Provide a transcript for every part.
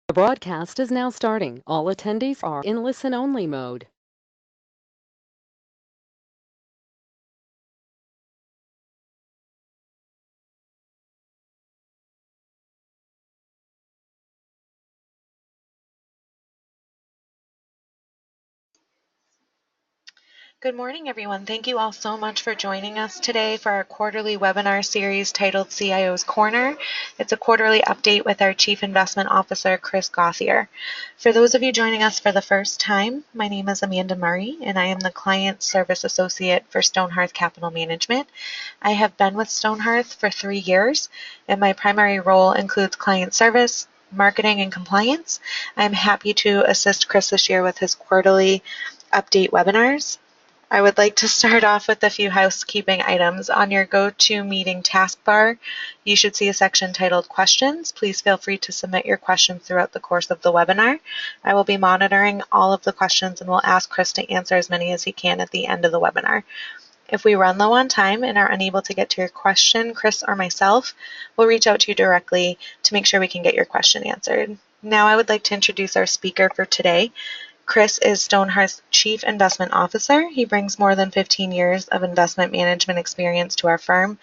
The broadcast is now starting. All attendees are in listen-only mode. Good morning, everyone. Thank you all so much for joining us today for our quarterly webinar series titled CIO's Corner. It's a quarterly update with our Chief Investment Officer, Chris Gauthier. For those of you joining us for the first time, my name is Amanda Murray, and I am the Client Service Associate for Stonehearth Capital Management. I have been with Stonehearth for 3 years, and my primary role includes client service, marketing, and compliance. I'm happy to assist Chris this year with his quarterly update webinars. I would like to start off with a few housekeeping items. On your GoToMeeting taskbar, you should see a section titled Questions. Please feel free to submit your questions throughout the course of the webinar. I will be monitoring all of the questions and will ask Chris to answer as many as he can at the end of the webinar. If we run low on time and are unable to get to your question, Chris or myself will reach out to you directly to make sure we can get your question answered. Now I would like to introduce our speaker for today. Chris is Stonehearth's Chief Investment Officer. He brings more than 15 years of investment management experience to our firm,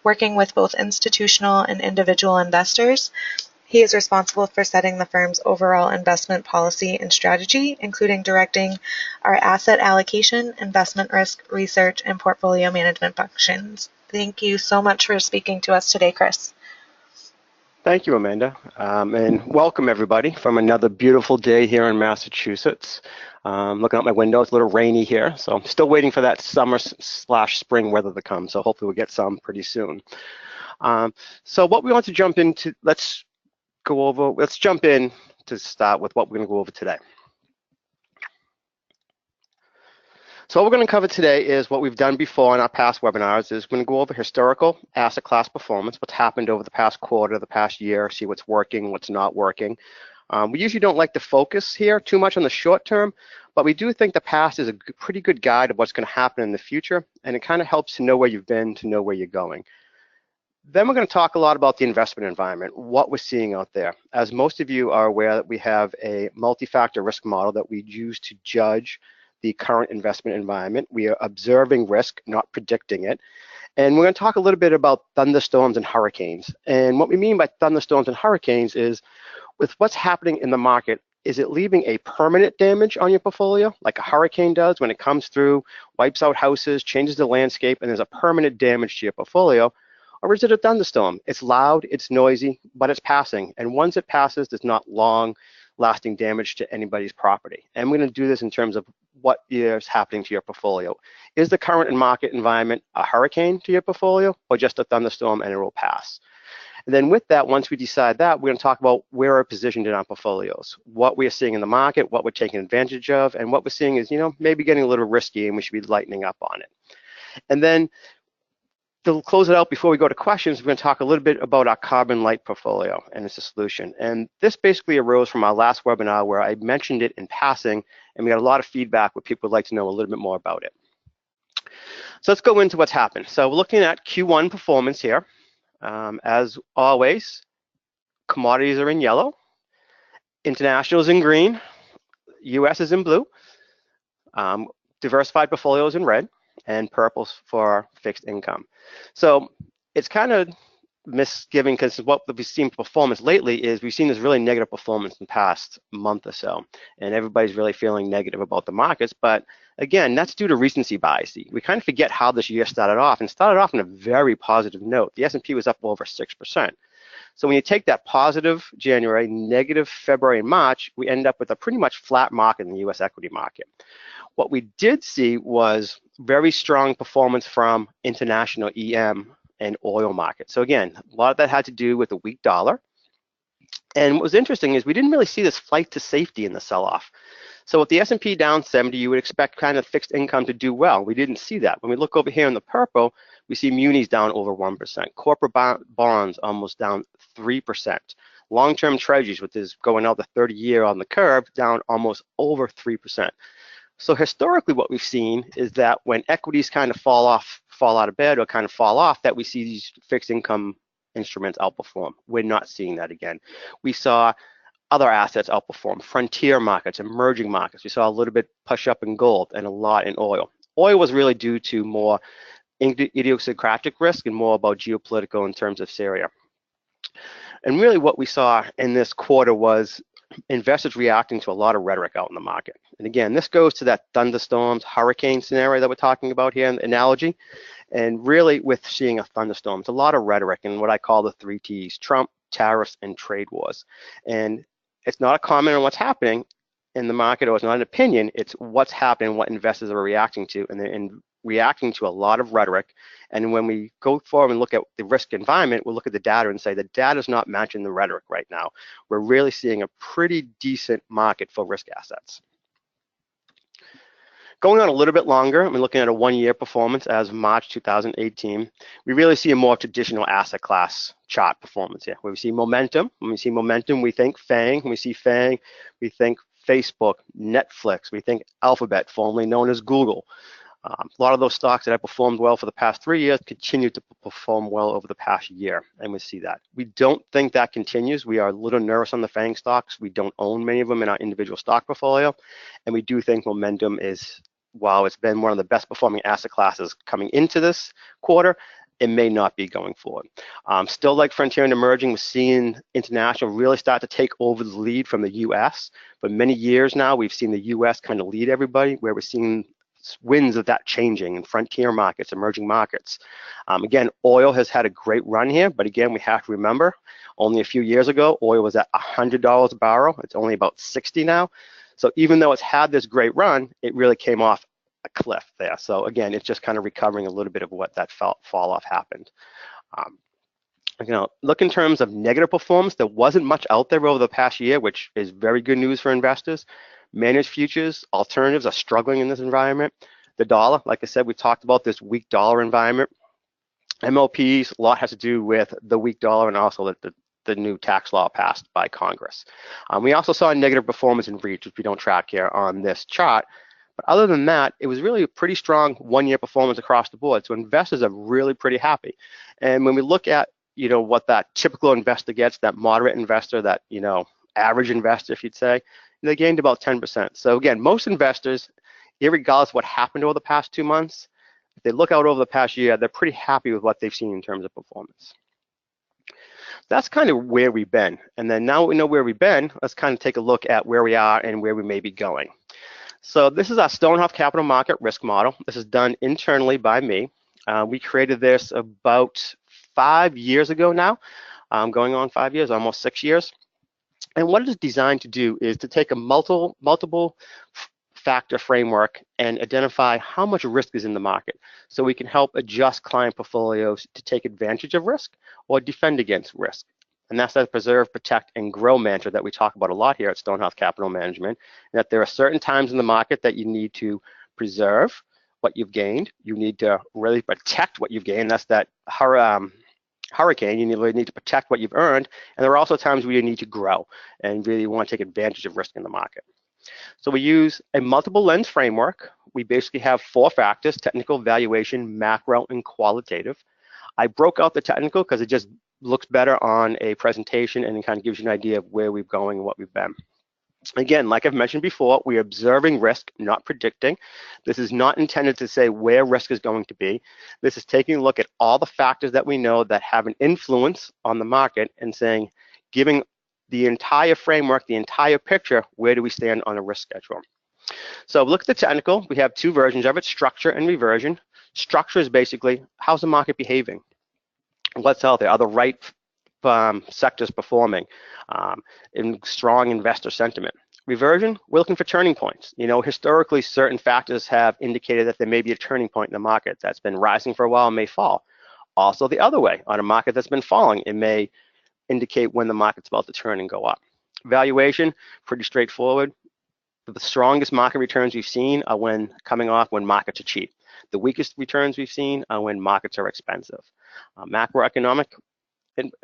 working with both institutional and individual investors. He is responsible for setting the firm's overall investment policy and strategy, including directing our asset allocation, investment risk, research, and portfolio management functions. Thank you so much for speaking to us today, Chris. Thank you, Amanda, and welcome everybody from another beautiful day here in Massachusetts. Looking out my window, it's a little rainy here, so I'm still waiting for that summer/spring weather to come, so hopefully we'll get some pretty soon. So what we want to jump into, let's jump in to start with what we're going to go over today. So what we're going to cover today is what we've done before in our past webinars. Is we're going to go over historical asset class performance, what's happened over the past quarter, the past year, see what's working, what's not working. We usually don't like to focus here too much on the short term, but we do think the past is a pretty good guide of what's going to happen in the future, and it kind of helps to know where you've been, to know where you're going. Then we're going to talk a lot about the investment environment, what we're seeing out there. As most of you are aware, that we have a multi-factor risk model that we use to judge the current investment environment. We are observing risk, not predicting it. And we're going to talk a little bit about thunderstorms and hurricanes. And what we mean by thunderstorms and hurricanes is, with what's happening in the market, is it leaving a permanent damage on your portfolio, like a hurricane does when it comes through, wipes out houses, changes the landscape, and there's a permanent damage to your portfolio? Or is it a thunderstorm? It's loud, it's noisy, but it's passing. And once it passes, there's not long-lasting damage to anybody's property. And we're going to do this in terms of what is happening to your portfolio. Is the current market environment a hurricane to your portfolio, or just a thunderstorm and it will pass? And then with that, once we decide that, we're going to talk about where we're positioned in our portfolios, what we're seeing in the market, what we're taking advantage of, and what we're seeing is, maybe getting a little risky and we should be lightening up on it. And then to close it out before we go to questions, we're going to talk a little bit about our carbon light portfolio and its a solution. And this basically arose from our last webinar where I mentioned it in passing, and we got a lot of feedback where people would like to know a little bit more about it. So let's go into what's happened. So we're looking at Q1 performance here. As always, commodities are in yellow, international is in green, US is in blue, diversified portfolios in red, and purple for fixed income. So it's kind of misgiving, because what we've seen performance lately is we've seen this really negative performance in the past month or so, and everybody's really feeling negative about the markets. But again, that's due to recency bias. We kind of forget how this year started off, and started off on a very positive note. The S&P was up over 6%. So when you take that positive January, negative February and March, we end up with a pretty much flat market in the US equity market. What we did see was very strong performance from international EM and oil markets. So again, a lot of that had to do with the weak dollar. And what was interesting is we didn't really see this flight to safety in the sell-off. So with the S&P down 70, you would expect kind of fixed income to do well. We didn't see that. When we look over here in the purple, we see munis down over 1%. Corporate bonds almost down 3%. Long-term treasuries, which is going out the 30-year on the curve, down almost over 3%. So historically what we've seen is that when equities kind of fall out of bed or kind of fall off, that we see these fixed income instruments outperform. We're not seeing that again. We saw other assets outperformed. Frontier markets, emerging markets. We saw a little bit push up in gold and a lot in oil. Oil was really due to more idiosyncratic risk and more about geopolitical in terms of Syria. And really what we saw in this quarter was investors reacting to a lot of rhetoric out in the market. And again, this goes to that thunderstorms, hurricane scenario that we're talking about here in the analogy. And really with seeing a thunderstorm, it's a lot of rhetoric and what I call the 3 T's: Trump, tariffs, and trade wars. And it's not a comment on what's happening in the market, or it's not an opinion, it's what's happening, what investors are reacting to, and they're reacting to a lot of rhetoric. And when we go forward and look at the risk environment, we'll look at the data and say the data is not matching the rhetoric right now. We're really seeing a pretty decent market for risk assets. Going on a little bit longer, I'm looking at a 1-year performance as of March 2018. We really see a more traditional asset class chart performance here, where we see momentum. When we see momentum, we think FANG. When we see FANG, we think Facebook, Netflix, we think Alphabet, formerly known as Google. A lot of those stocks that have performed well for the past 3 years continue to perform well over the past year, and we see that. We don't think that continues. We are a little nervous on the FANG stocks. We don't own many of them in our individual stock portfolio, and we do think momentum is, while it's been one of the best performing asset classes coming into this quarter, it may not be going forward. Still like Frontier and Emerging, we're seeing international really start to take over the lead from the US. For many years now, we've seen the US kind of lead everybody, where we're seeing winds of that changing in frontier markets, emerging markets. Again, oil has had a great run here, but again, we have to remember, only a few years ago, oil was at $100 a barrel. It's only about 60 now. So even though it's had this great run, it really came off a cliff there. So again, it's just kind of recovering a little bit of what that fall off happened. Look in terms of negative performance, there wasn't much out there over the past year, which is very good news for investors. Managed futures, alternatives are struggling in this environment. The dollar, like I said, we talked about this weak dollar environment. MLPs, a lot has to do with the weak dollar and also the new tax law passed by Congress. We also saw a negative performance in REITs, which we don't track here on this chart. But other than that, it was really a pretty strong 1-year performance across the board. So investors are really pretty happy. And when we look at, what that typical investor gets, that moderate investor, that, average investor, if you'd say, they gained about 10%. So again, most investors, irregardless of what happened over the past 2 months, if they look out over the past year, they're pretty happy with what they've seen in terms of performance. That's kind of where we've been. And then now we know where we've been, let's kind of take a look at where we are and where we may be going. So this is our Stonehearth capital market risk model. This is done internally by me. We created this about 5 years ago now, going on 5 years, almost 6 years. And what it is designed to do is to take a multiple factor framework and identify how much risk is in the market, so we can help adjust client portfolios to take advantage of risk or defend against risk. And that's that preserve, protect, and grow mantra that we talk about a lot here at Stonehearth Capital Management, that there are certain times in the market that you need to preserve what you've gained. You need to really protect what you've gained. That's that hurricane. You really need to protect what you've earned. And there are also times where you need to grow and really want to take advantage of risk in the market. So we use a multiple lens framework. We basically have 4 factors: technical, valuation, macro, and qualitative. I broke out the technical because it just looks better on a presentation and it kind of gives you an idea of where we're going and what we've been. Again, like I've mentioned before, we're observing risk, not predicting. This is not intended to say where risk is going to be. This is taking a look at all the factors that we know that have an influence on the market and saying, giving the entire framework, the entire picture, where do we stand on a risk schedule? So look at the technical. We have 2 versions of it: structure and reversion. Structure is basically, how's the market behaving? What's out there? Are the right sectors performing in strong investor sentiment? Reversion, we're looking for turning points. Historically, certain factors have indicated that there may be a turning point in the market that's been rising for a while and may fall. Also the other way, on a market that's been falling, it may indicate when the market's about to turn and go up. Valuation, pretty straightforward. The strongest market returns we've seen are when markets are cheap. The weakest returns we've seen are when markets are expensive. Macroeconomic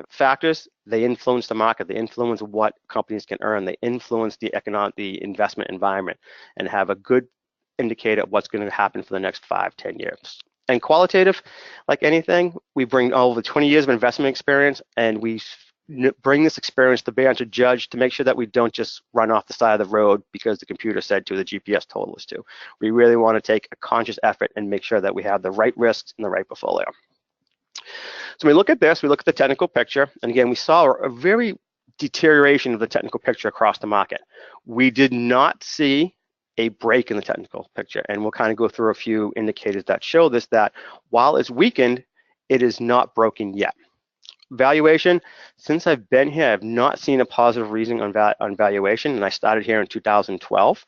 factors, they influence the market. They influence what companies can earn. They influence the investment environment and have a good indicator of what's going to happen for the next 5-10 years. And qualitative, like anything, we bring over 20 years of investment experience, and we bring this experience to bear to judge, to make sure that we don't just run off the side of the road because the computer said to, the GPS told us to. We really want to take a conscious effort and make sure that we have the right risks in the right portfolio. So when we look at this, we look at the technical picture, and again, we saw a very deterioration of the technical picture across the market. We did not see a break in the technical picture, and we'll kind of go through a few indicators that show this, that while it's weakened, it is not broken yet. Valuation, since I've been here, I've not seen a positive reason on valuation, and I started here in 2012.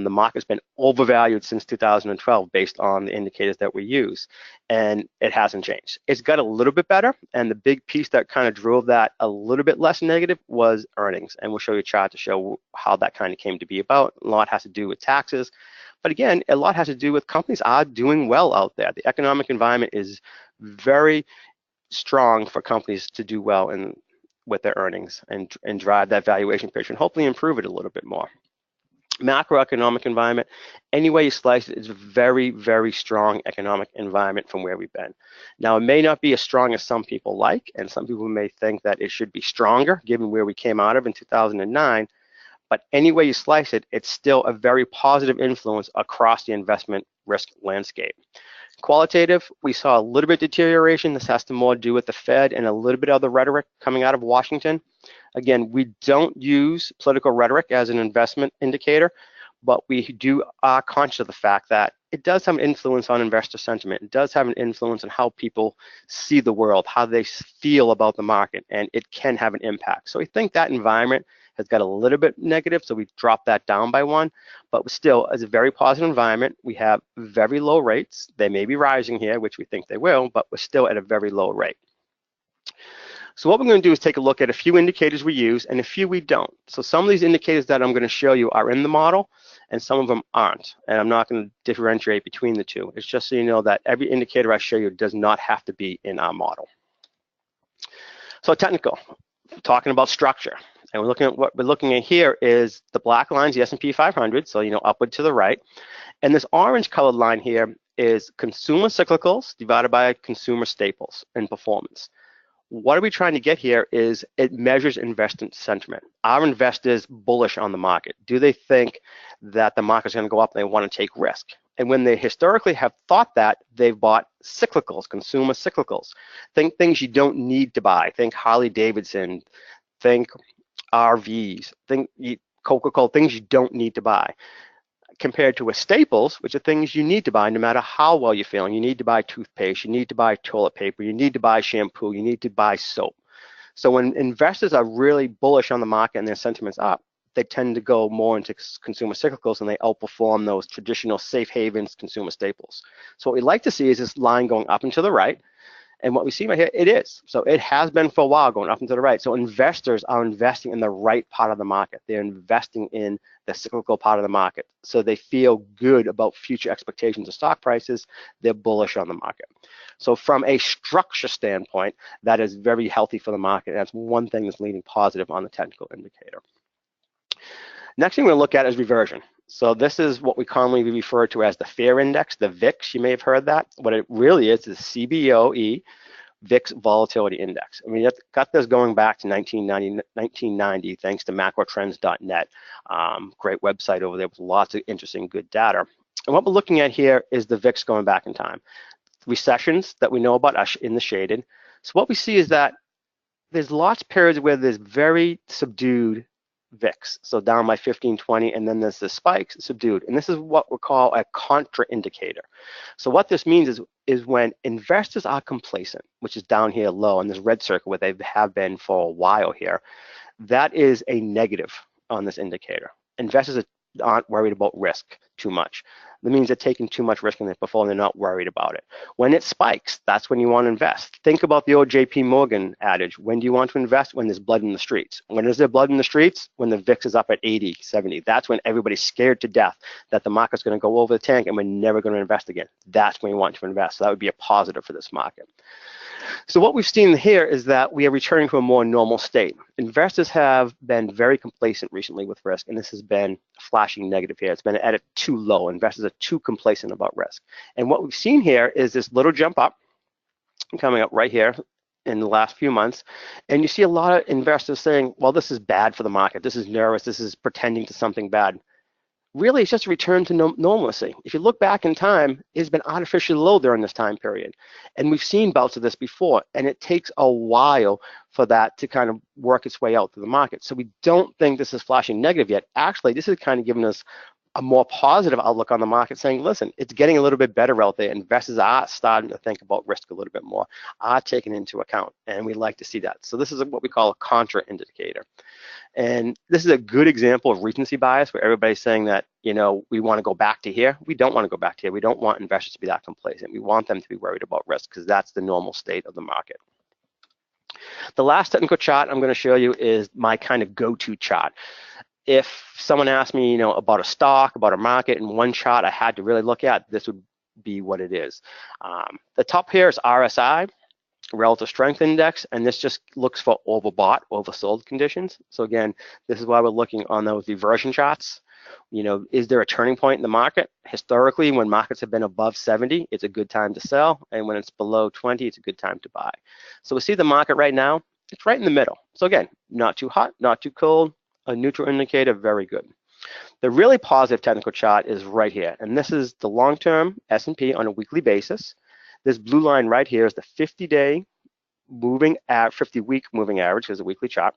The market's been overvalued since 2012 based on the indicators that we use, and it hasn't changed. It's got a little bit better, and the big piece that kind of drove that a little bit less negative was earnings, and we'll show you a chart to show how that kind of came to be about. A lot has to do with taxes, but again, a lot has to do with companies are doing well out there. The economic environment is very strong for companies to do well with their earnings and drive that valuation picture and hopefully improve it a little bit more. Macroeconomic environment, any way you slice it, it's a very, very strong economic environment from where we've been. Now, it may not be as strong as some people like, and some people may think that it should be stronger given where we came out of in 2009, but any way you slice it, it's still a very positive influence across the investment risk landscape. Qualitative, we saw a little bit deterioration. This has to more do with the Fed and a little bit of the rhetoric coming out of Washington. Again, we don't use political rhetoric as an investment indicator, but we are conscious of the fact that it does have an influence on investor sentiment. It does have an influence on how people see the world, how they feel about the market, and it can have an impact. So we think that environment has got a little bit negative, so we've dropped that down by 1, but still, as a very positive environment, we have very low rates. They may be rising here, which we think they will, but we're still at a very low rate. So what we're going to do is take a look at a few indicators we use and a few we don't. So some of these indicators that I'm going to show you are in the model, and some of them aren't, and I'm not going to differentiate between the two. It's just so you know that every indicator I show you does not have to be in our model. So technical, talking about structure. And what we're looking at here is the black lines, the S&P 500, so upward to the right. And this orange colored line here is consumer cyclicals divided by consumer staples and performance. What are we trying to get here is it measures investor sentiment. Are investors bullish on the market? Do they think that the market's going to go up and they want to take risk? And when they historically have thought that, they've bought cyclicals, consumer cyclicals. Think things you don't need to buy. Think Harley Davidson, think RVs, think Coca-Cola, things you don't need to buy. Compared to a staples, which are things you need to buy no matter how well you're feeling. You need to buy toothpaste, you need to buy toilet paper, you need to buy shampoo, you need to buy soap. So when investors are really bullish on the market and their sentiment's up, they tend to go more into consumer cyclicals and they outperform those traditional safe havens consumer staples. So what we like to see is this line going up and to the right. And what we see right here, it is. So it has been for a while going up and to the right. So investors are investing in the right part of the market. They're investing in the cyclical part of the market. So they feel good about future expectations of stock prices. They're bullish on the market. So from a structure standpoint, that is very healthy for the market. That's one thing that's leaning positive on the technical indicator. Next thing we're going to look at is reversion. So this is what we commonly refer to as the fear index, the VIX. You may have heard that. What it really is CBOE, VIX Volatility Index. I mean, it got this going back to 1990 thanks to macrotrends.net. Great website over there with lots of interesting, good data. And what we're looking at here is the VIX going back in time. Recessions that we know about are in the shaded. So what we see is that there's lots of periods where there's very subdued VIX, so down by 15, 20, and then there's the spikes subdued. And this is what we call a contra-indicator. So what this means is when investors are complacent, which is down here low in this red circle where they have been for a while here, that is a negative on this indicator. Investors aren't worried about risk too much. That means they're taking too much risk in their portfolio and they're not worried about it. When it spikes, that's when you want to invest. Think about the old JP Morgan adage. When do you want to invest? When there's blood in the streets. When is there blood in the streets? When the VIX is up at 80, 70. That's when everybody's scared to death that the market's going to go over the tank and we're never going to invest again. That's when you want to invest. So that would be a positive for this market. So what we've seen here is that we are returning to a more normal state. Investors have been very complacent recently with risk, and this has been flashing negative here. It's been at a too low. Investors are too complacent about risk. And what we've seen here is this little jump up, coming up right here in the last few months, and you see a lot of investors saying, well, this is bad for the market, this is nervous, this is pretending to something bad. Really, it's just a return to normalcy. If you look back in time, it's been artificially low during this time period. And we've seen bouts of this before, and it takes a while for that to kind of work its way out through the market. So we don't think this is flashing negative yet. Actually, this is kind of giving us a more positive outlook on the market, saying, listen, it's getting a little bit better out there. Investors are starting to think about risk a little bit more, are taking into account, and we like to see that. So this is what we call a contra indicator. And this is a good example of recency bias, where everybody's saying that, you know, we want to go back to here. We don't want to go back to here. We don't want investors to be that complacent. We want them to be worried about risk, because that's the normal state of the market. The last technical chart I'm going to show you is my kind of go-to chart. If someone asked me, you know, about a stock, about a market, and one chart I had to really look at, this would be what it is. The top here is RSI, Relative Strength Index, and this just looks for overbought, oversold conditions. So again, this is why we're looking on those reversion charts. You know, is there a turning point in the market? Historically, when markets have been above 70, it's a good time to sell, and when it's below 20, it's a good time to buy. So we see the market right now, it's right in the middle. So again, not too hot, not too cold, a neutral indicator, very good. The really positive technical chart is right here, and this is the long-term S&P on a weekly basis. This blue line right here is the 50-day moving 50-week moving average, because it's a weekly chart.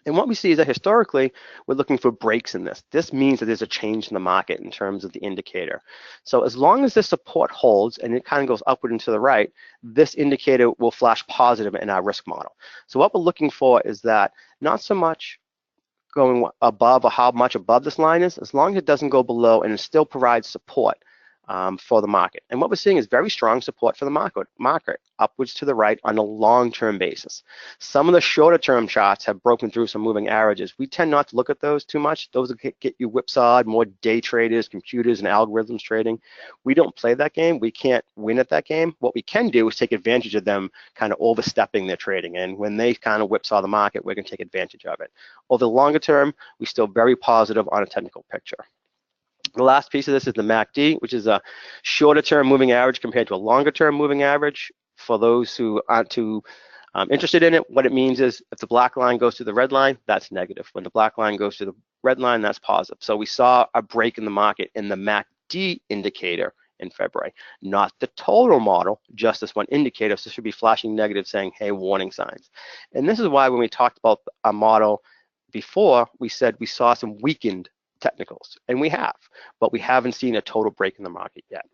And what we see is that historically, we're looking for breaks in this. This means that there's a change in the market in terms of the indicator. So as long as this support holds and it kind of goes upward and to the right, this indicator will flash positive in our risk model. So what we're looking for is that not so much going above or how much above this line is, as long as it doesn't go below and it still provides support for the market. And what we're seeing is very strong support for the market upwards to the right on a long-term basis. Some of the shorter-term charts have broken through some moving averages. We tend not to look at those too much. Those get you whipsawed, more day traders, computers, and algorithms trading. We don't play that game. We can't win at that game. What we can do is take advantage of them kind of overstepping their trading. And when they kind of whipsaw the market, we're going to take advantage of it. Over the longer term, we're still very positive on a technical picture. The last piece of this is the MACD, which is a shorter term moving average compared to a longer term moving average. For those who aren't too interested in it, what it means is if the black line goes to the red line, that's negative. When the black line goes to the red line, that's positive. So we saw a break in the market in the MACD indicator in February, not the total model, just this one indicator. So it should be flashing negative saying, hey, warning signs. And this is why when we talked about a model before, we said we saw some weakened technicals, and we have, but we haven't seen a total break in the market yet.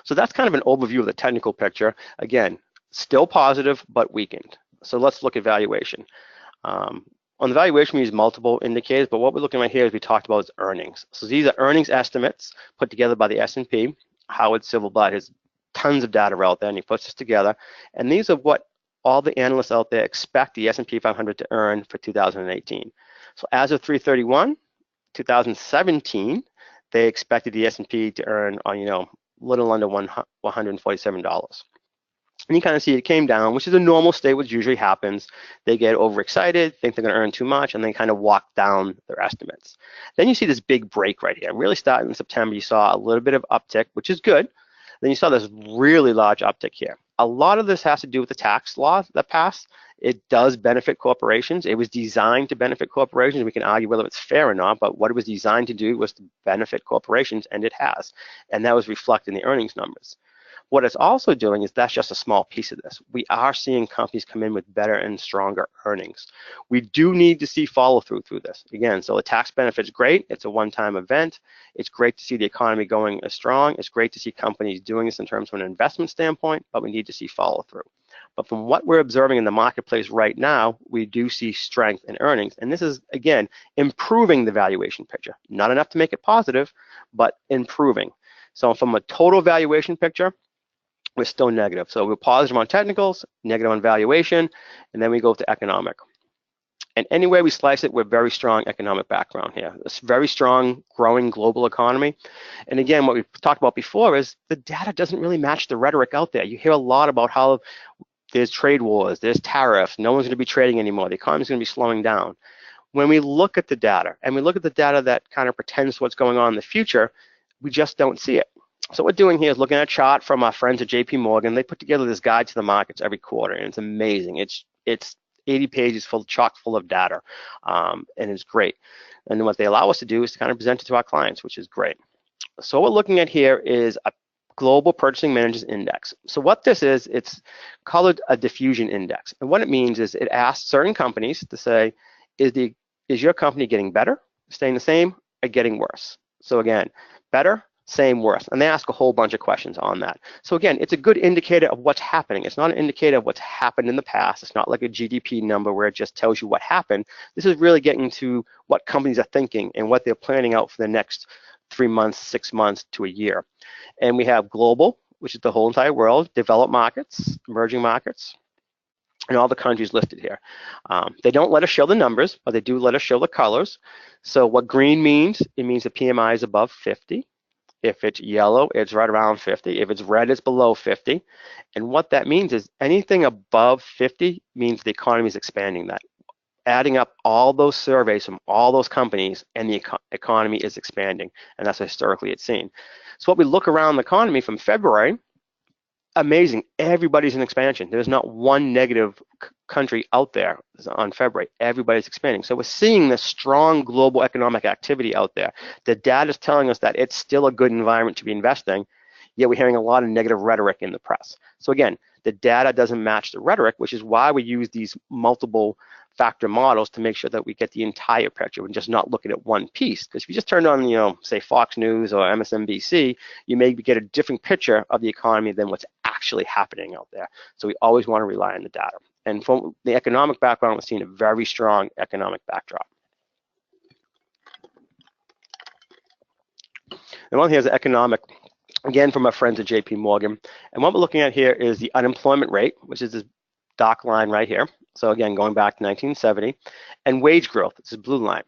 So that's kind of an overview of the technical picture. Again, still positive, but weakened. So let's look at valuation. On the valuation, we use multiple indicators, but what we're looking at here, as we talked about, is earnings. So these are earnings estimates put together by the S&P. Howard Silverblatt has tons of data out there, and he puts this together. And these are what all the analysts out there expect the S&P 500 to earn for 2018. So as of 3/31, 2017, they expected the S&P to earn, you know, little under $147. And you kind of see it came down, which is a normal state, which usually happens. They get overexcited, think they're going to earn too much, and they kind of walk down their estimates. Then you see this big break right here. Really starting in September, you saw a little bit of uptick, which is good. Then you saw this really large uptick here. A lot of this has to do with the tax law that passed. It does benefit corporations. It was designed to benefit corporations. We can argue whether it's fair or not, but what it was designed to do was to benefit corporations, and it has. And that was reflected in the earnings numbers. What it's also doing is that's just a small piece of this. We are seeing companies come in with better and stronger earnings. We do need to see follow through this. Again, so the tax benefit's great. It's a one-time event. It's great to see the economy going strong. It's great to see companies doing this in terms of an investment standpoint, but we need to see follow through. But from what we're observing in the marketplace right now, we do see strength in earnings. And this is, again, improving the valuation picture. Not enough to make it positive, but improving. So from a total valuation picture, we're still negative. So we're positive on technicals, negative on valuation, and then we go to economic. And any way we slice it, we're very strong economic background here. It's very strong, growing global economy. And again, what we talked about before is the data doesn't really match the rhetoric out there. You hear a lot about how there's trade wars, there's tariffs, no one's going to be trading anymore, the economy's going to be slowing down. When we look at the data, and we look at the data that kind of pretends what's going on in the future, we just don't see it. So what we're doing here is looking at a chart from our friends at JP Morgan. They put together this guide to the markets every quarter, and it's amazing. It's 80 pages full, chock full of data, and it's great. And then what they allow us to do is to kind of present it to our clients, which is great. So what we're looking at here is a Global Purchasing Managers Index. So what this is, it's called a diffusion index. And what it means is it asks certain companies to say, is your company getting better, staying the same, or getting worse? So again, better, same, worse. And they ask a whole bunch of questions on that. So again, it's a good indicator of what's happening. It's not an indicator of what's happened in the past. It's not like a GDP number where it just tells you what happened. This is really getting to what companies are thinking and what they're planning out for the next 3 months, 6 months to a year. And we have global, which is the whole entire world, developed markets, emerging markets, and all the countries listed here. They don't let us show the numbers, but they do let us show the colors. So what green means, it means the PMI is above 50. If it's yellow, it's right around 50. If it's red, it's below 50. And what that means is anything above 50 means the economy is expanding. That adding up all those surveys from all those companies, and the economy is expanding, and that's what historically it's seen. So what we look around the economy from February, amazing, everybody's in expansion. There's not one negative country out there on February. Everybody's expanding. So we're seeing this strong global economic activity out there. The data is telling us that it's still a good environment to be investing, yet we're hearing a lot of negative rhetoric in the press. So again, the data doesn't match the rhetoric, which is why we use these multiple factor models to make sure that we get the entire picture and just not looking at one piece. Because if you just turn on, say Fox News or MSNBC, you may get a different picture of the economy than what's actually happening out there. So we always want to rely on the data. And from the economic background, we're seeing a very strong economic backdrop. And one here is the economic, again, from our friends at JP Morgan. And what we're looking at here is the unemployment rate, which is this dark line right here. So again, going back to 1970, and wage growth, this is blue line.